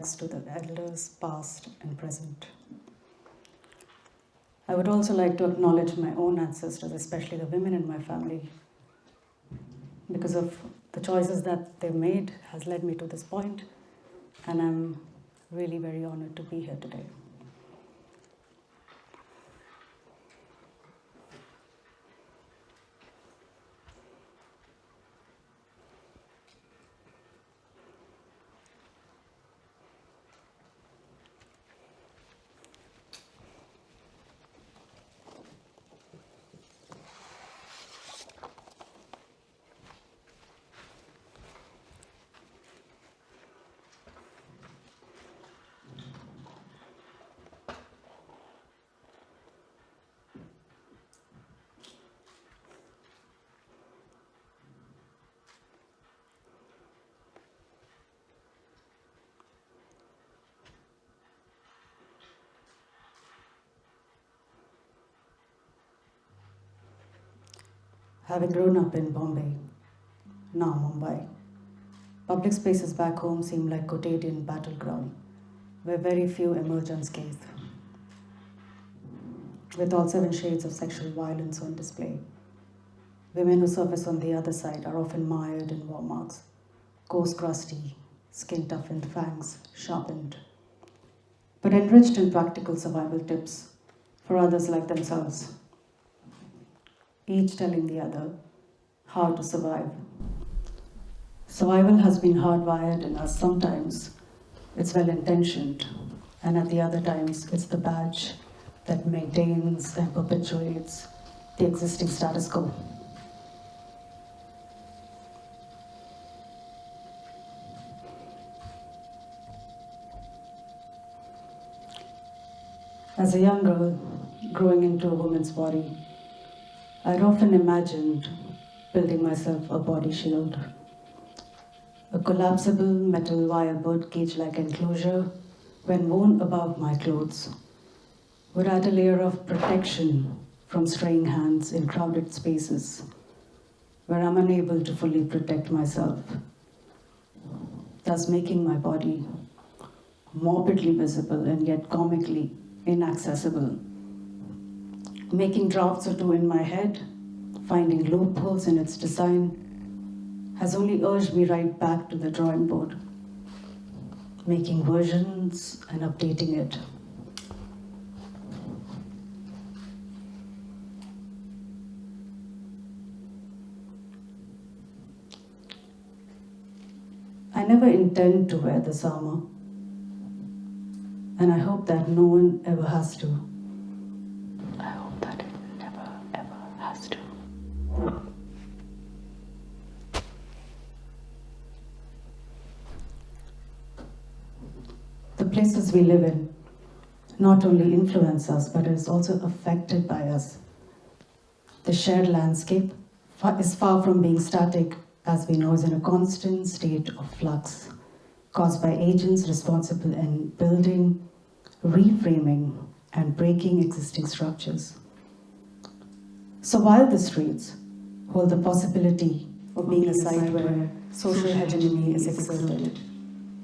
to the elders, past and present. I would also like to acknowledge my own ancestors, especially the women in my family, because of the choices that they've made has led me to this point, and I'm really very honored to be here today. Having grown up in Bombay, now Mumbai, public spaces back home seem like quotidian battleground, where very few emerge unscathed. With all 7 shades of sexual violence on display, women who surface on the other side are often mired in war marks, coarse crusty, skin toughened, fangs sharpened, but enriched in practical survival tips for others like themselves, each telling the other how to survive. Survival has been hardwired in us. Sometimes it's well-intentioned, and at the other times it's the badge that maintains and perpetuates the existing status quo. As a young girl growing into a woman's body, I'd often imagined building myself a body shield, a collapsible metal wire bird cage-like enclosure when worn above my clothes would add a layer of protection from straying hands in crowded spaces where I'm unable to fully protect myself, thus making my body morbidly visible and yet comically inaccessible. Making drafts or two in my head, finding loopholes in its design, has only urged me right back to the drawing board, making versions and updating it. I never intend to wear this armor, and I hope that no one ever has to. The places we live in not only influence us, but is also affected by us. The shared landscape is far from being static, as we know, is in a constant state of flux, caused by agents responsible in building, reframing, and breaking existing structures. So while the streets hold the possibility of being a site where social hegemony is exerted,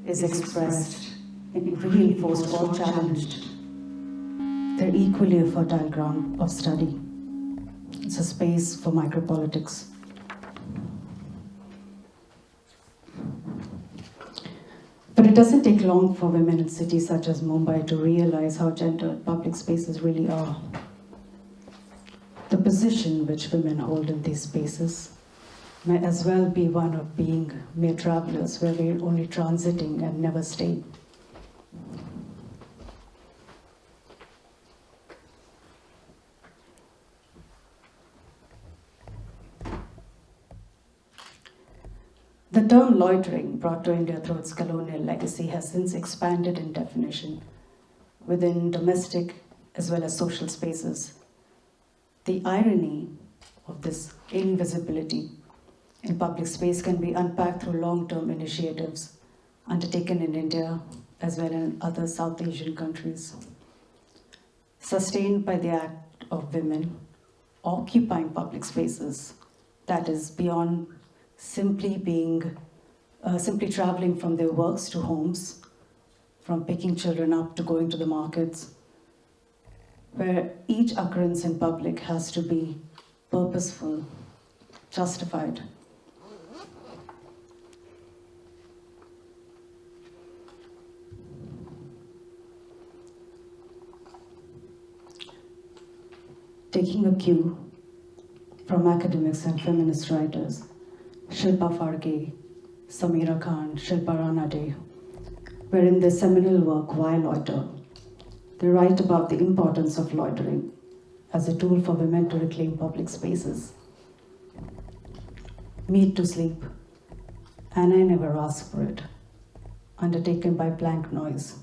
is expressed, reinforced or challenged, they're equally a fertile ground of study. It's a space for micropolitics. But it doesn't take long for women in cities such as Mumbai to realize how gendered public spaces really are. The position which women hold in these spaces may as well be one of being mere travelers where we're only transiting and never staying. The term loitering, brought to India through its colonial legacy, has since expanded in definition within domestic as well as social spaces. The irony of this invisibility in public space can be unpacked through long-term initiatives undertaken in India as well as in other South Asian countries, sustained by the act of women occupying public spaces, that is beyond simply traveling from their works to homes, from picking children up to going to the markets, where each occurrence in public has to be purposeful, justified. Taking a cue from academics and feminist writers, Shilpa Farge, Samira Khan, Shilpa Ranade, where in their seminal work, Why Loiter?, they write about the importance of loitering as a tool for women to reclaim public spaces. Meet to Sleep, and I Never Asked for It, undertaken by Blank Noise,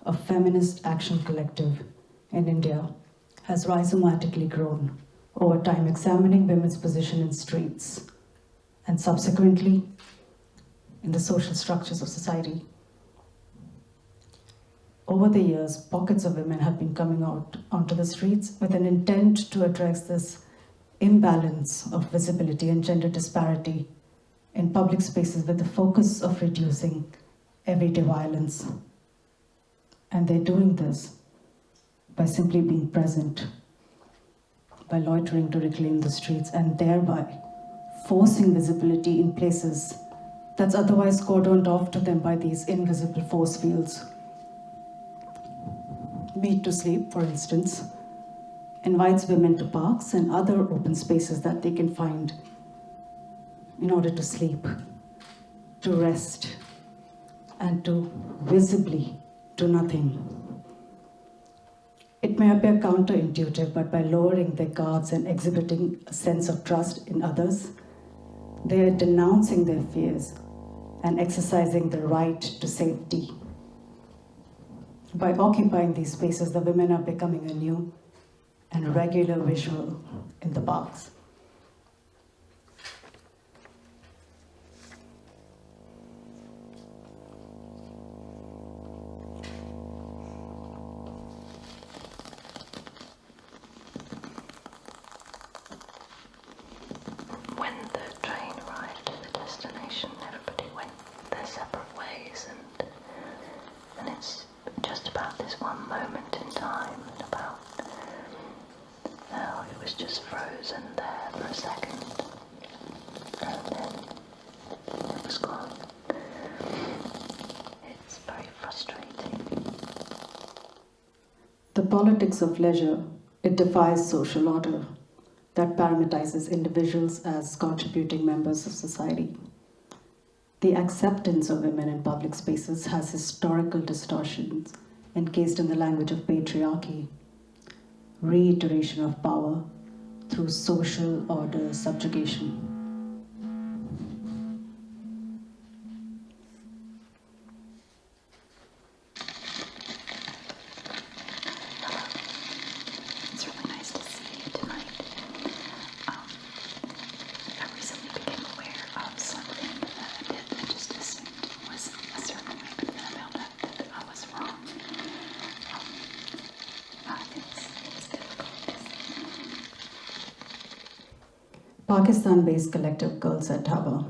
a feminist action collective in India, has rhizomatically grown over time, examining women's position in streets and subsequently in the social structures of society. Over the years, pockets of women have been coming out onto the streets with an intent to address this imbalance of visibility and gender disparity in public spaces with the focus of reducing everyday violence. And they're doing this by simply being present, by loitering to reclaim the streets and thereby forcing visibility in places that's otherwise cordoned off to them by these invisible force fields. Meet to Sleep, for instance, invites women to parks and other open spaces that they can find in order to sleep, to rest, and to visibly do nothing. It may appear counterintuitive, but by lowering their guards and exhibiting a sense of trust in others, they are denouncing their fears and exercising the right to safety. By occupying these spaces, the women are becoming a new and regular visual in the parks. When the train arrived at the destination, everybody went their separate ways, and it's just about this one moment in time, and about how it was just frozen there for a second, and then it was gone. It's very frustrating. The politics of leisure, it defies social order that parameterizes individuals as contributing members of society. The acceptance of women in public spaces has historical distortions encased in the language of patriarchy, reiteration of power through social order subjugation. It's really nice to see you tonight. I recently became aware of something that I just assumed was a certain way, but then I found out that I was wrong. It's difficult to see. Pakistan-based collective Girls at Dhaba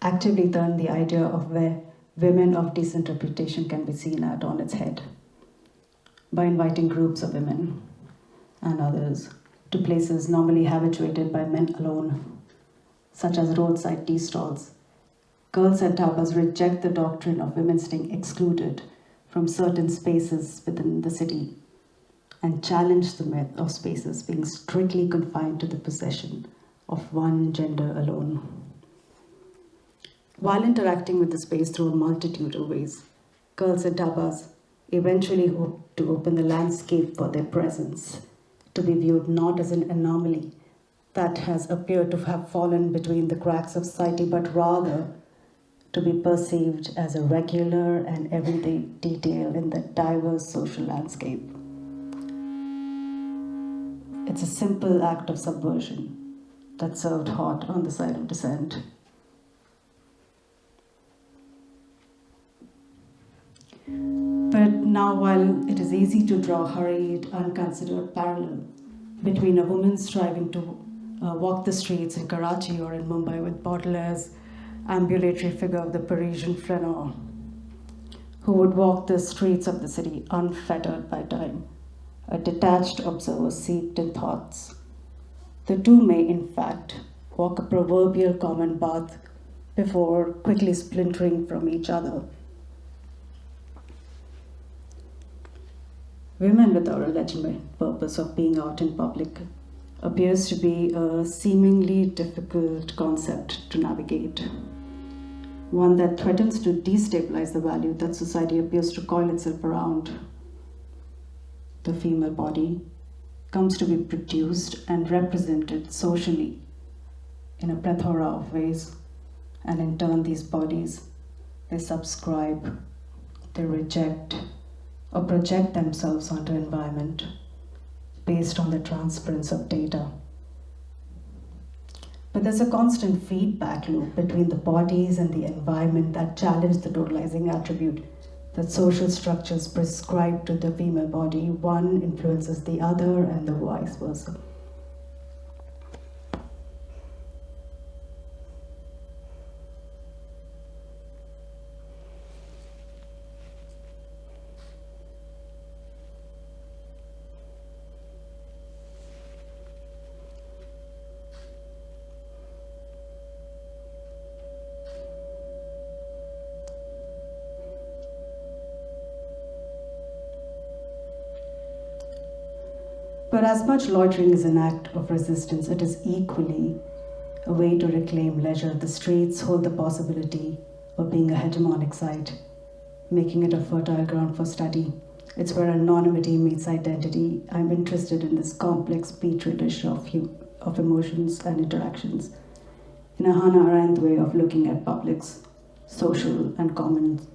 actively turned the idea of where women of decent reputation can be seen at on its head by inviting groups of women and others to places normally habituated by men alone, such as roadside tea stalls. Girls at Dhabas reject the doctrine of women staying excluded from certain spaces within the city and challenge the myth of spaces being strictly confined to the possession of one gender alone. While interacting with the space through a multitude of ways, Girls at Dhabas eventually hope to open the landscape for their presence, to be viewed not as an anomaly that has appeared to have fallen between the cracks of society, but rather to be perceived as a regular and everyday detail in the diverse social landscape. It's a simple act of subversion that's served hot on the side of dissent. But now, while it is easy to draw hurried, unconsidered parallel between a woman striving to walk the streets in Karachi or in Mumbai with Baudelaire's ambulatory figure of the Parisian flaneur, who would walk the streets of the city unfettered by time, a detached observer steeped in thoughts. The two may, in fact, walk a proverbial common path before quickly splintering from each other. Women without a legitimate purpose of being out in public appears to be a seemingly difficult concept to navigate, one that threatens to destabilize the value that society appears to coil itself around. The female body comes to be produced and represented socially in a plethora of ways, and in turn these bodies, they subscribe, they reject, or project themselves onto environment based on the transparency of data. But there's a constant feedback loop between the bodies and the environment that challenge the totalizing attribute that social structures prescribe to the female body. One influences the other and the vice versa. But as much loitering is an act of resistance, it is equally a way to reclaim leisure. The streets hold the possibility of being a hegemonic site, making it a fertile ground for study. It's where anonymity meets identity. I'm interested in this complex petri dish of emotions and interactions, in a Hannah Arendt way of looking at publics, social and commons,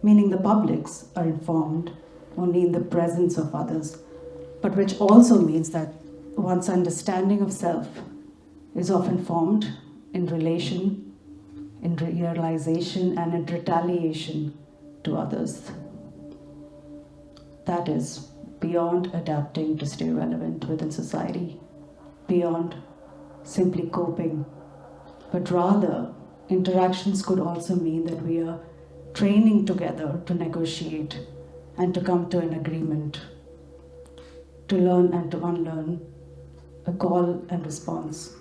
meaning the publics are informed only in the presence of others, but which also means that one's understanding of self is often formed in relation, in realization, and in retaliation to others. That is, beyond adapting to stay relevant within society, beyond simply coping, but rather interactions could also mean that we are training together to negotiate and to come to an agreement, to learn and to unlearn, a call and response.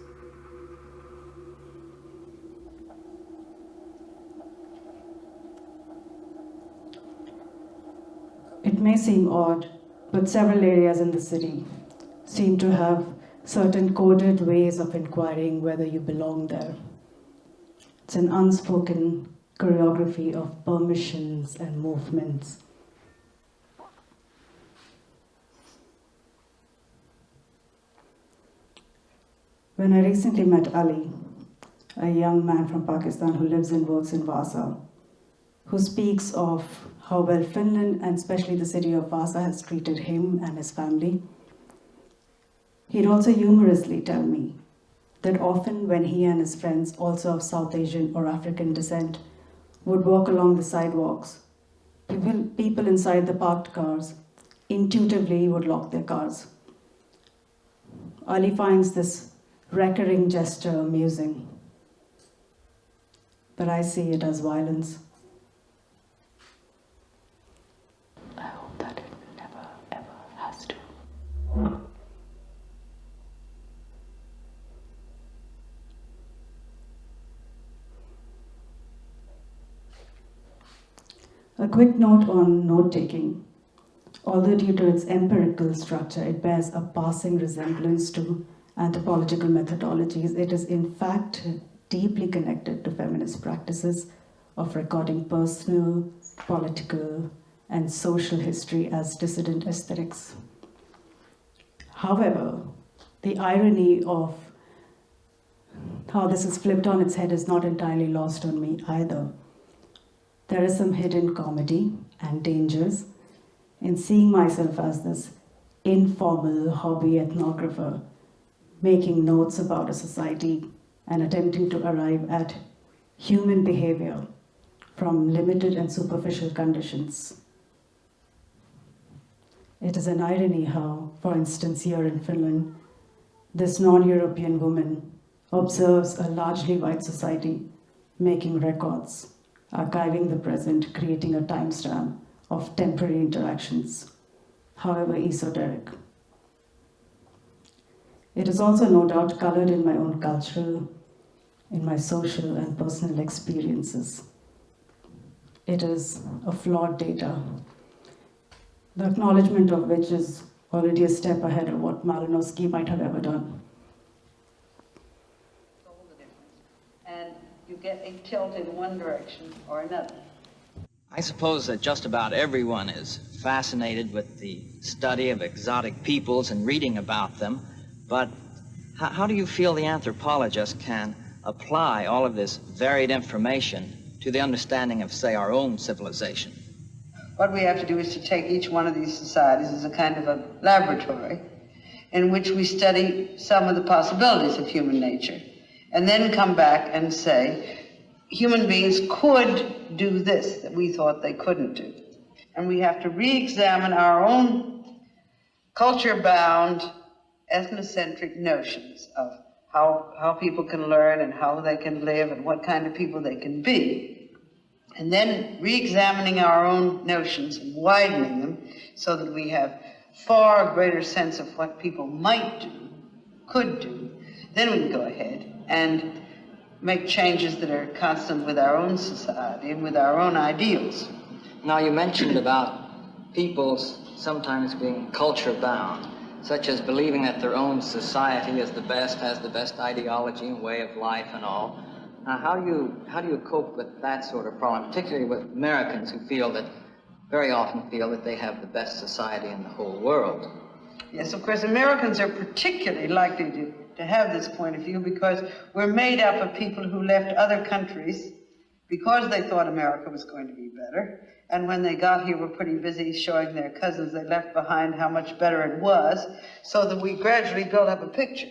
It may seem odd, but several areas in the city seem to have certain coded ways of inquiring whether you belong there. It's an unspoken choreography of permissions and movements. When I recently met Ali, a young man from Pakistan who lives and works in Vasa, who speaks of how well Finland and especially the city of Vasa has treated him and his family, he'd also humorously tell me that often when he and his friends, also of South Asian or African descent, would walk along the sidewalks, people inside the parked cars intuitively would lock their cars. Ali finds this recurring gesture amusing, but I see it as violence. I hope that it never, ever has to. A quick note on note-taking. Although due to its empirical structure, it bears a passing resemblance to anthropological methodologies, it is in fact deeply connected to feminist practices of recording personal, political, and social history as dissident aesthetics. However, the irony of how this is flipped on its head is not entirely lost on me either. There is some hidden comedy and dangers in seeing myself as this informal hobby ethnographer, making notes about a society and attempting to arrive at human behavior from limited and superficial conditions. It is an irony how, for instance, here in Finland, this non-European woman observes a largely white society making records archiving the present, creating a timestamp of temporary interactions, however esoteric. It is also no doubt colored in my own cultural, in my social and personal experiences. It is a flawed data, the acknowledgement of which is already a step ahead of what Malinowski might have ever done. And you get a tilt in one direction or another. I suppose that just about everyone is fascinated with the study of exotic peoples and reading about them, but how do you feel the anthropologist can apply all of this varied information to the understanding of, say, our own civilization? What we have to do is to take each one of these societies as a kind of a laboratory in which we study some of the possibilities of human nature, and then come back and say, human beings could do this that we thought they couldn't do. And we have to re-examine our own culture-bound, ethnocentric notions of how people can learn and how they can live and what kind of people they can be. And then re-examining our own notions and widening them so that we have far greater sense of what people might do, could do. Then we can go ahead and make changes that are constant with our own society and with our own ideals. Now, you mentioned about peoples sometimes being culture-bound, such as believing that their own society is the best, has the best ideology and way of life and all. Now, how do you cope with that sort of problem, particularly with Americans who very often feel that they have the best society in the whole world? Yes, of course, Americans are particularly likely to have this point of view because we're made up of people who left other countries because they thought America was going to be better. And when they got here, were pretty busy showing their cousins they left behind how much better it was, so that we gradually built up a picture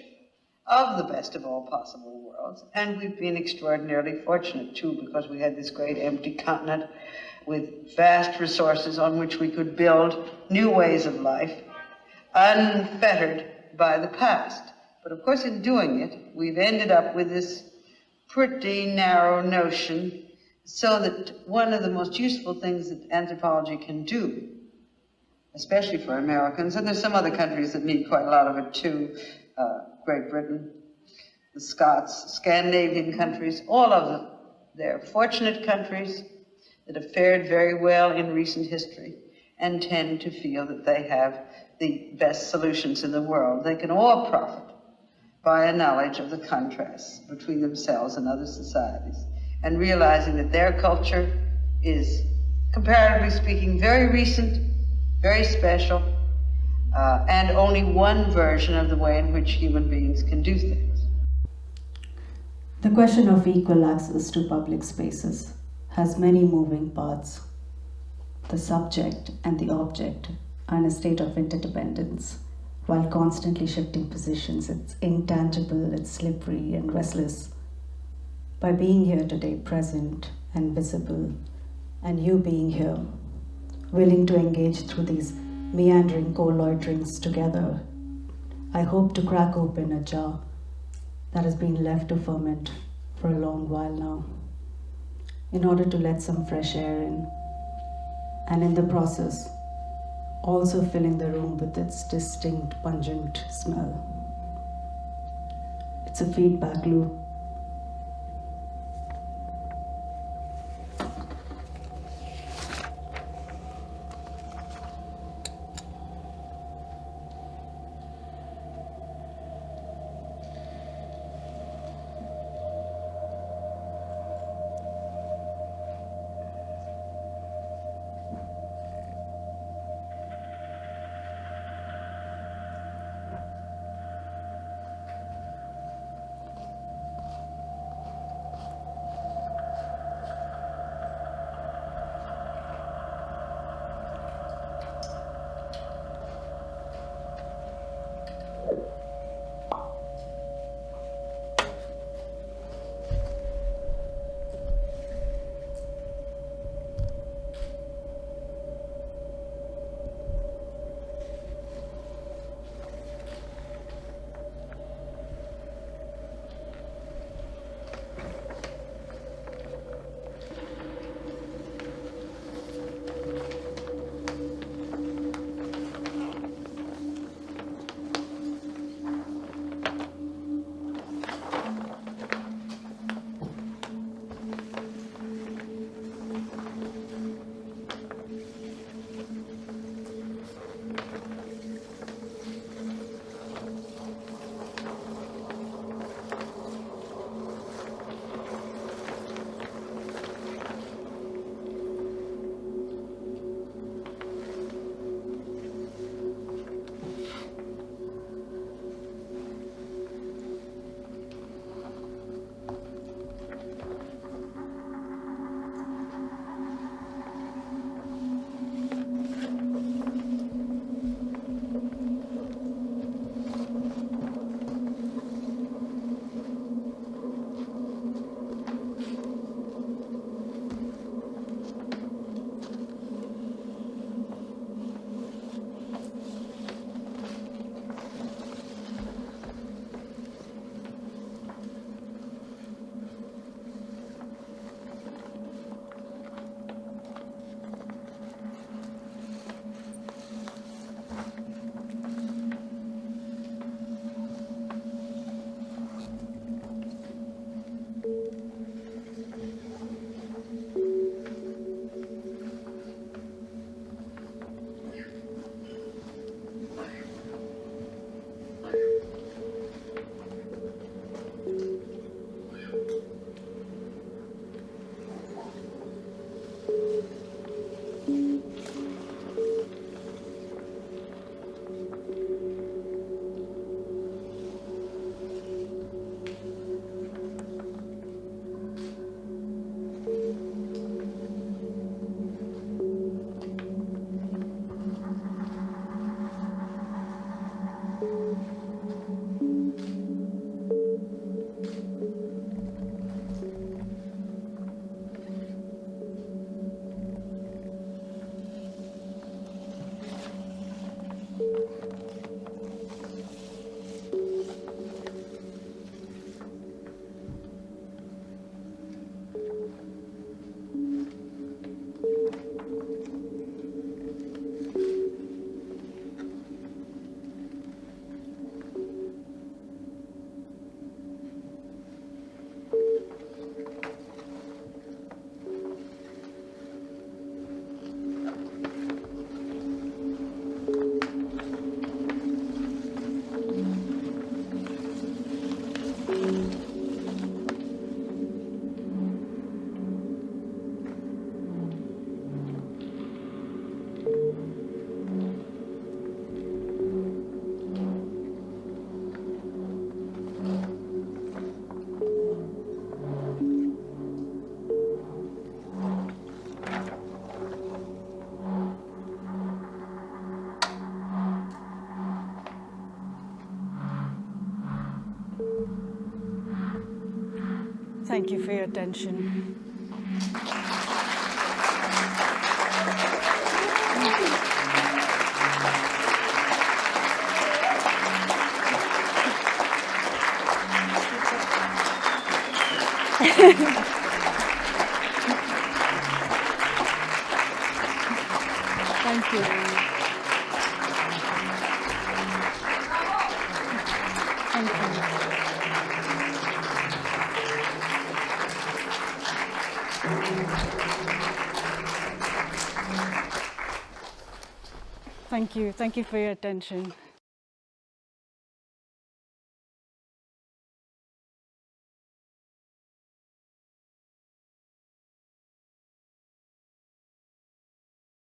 of the best of all possible worlds. And we've been extraordinarily fortunate, too, because we had this great empty continent with vast resources on which we could build new ways of life, unfettered by the past. But of course, in doing it, we've ended up with this pretty narrow notion, so that one of the most useful things that anthropology can do, especially for Americans, and there's some other countries that need quite a lot of it too, Great Britain, the Scots, Scandinavian countries, all of them, they're fortunate countries that have fared very well in recent history and tend to feel that they have the best solutions in the world. They can all profit by a knowledge of the contrasts between themselves and other societies, and realizing that their culture is, comparatively speaking, very recent, very special, and only one version of the way in which human beings can do things. The question of equal access to public spaces has many moving parts. The subject and the object are in a state of interdependence, while constantly shifting positions. It's intangible, it's slippery and restless. By being here today, present and visible, and you being here, willing to engage through these meandering co-loiterings together, I hope to crack open a jar that has been left to ferment for a long while now, in order to let some fresh air in, and in the process, also filling the room with its distinct, pungent smell. It's a feedback loop. Thank you for your attention. Thank you. Thank you. Thank you. Thank you for your attention.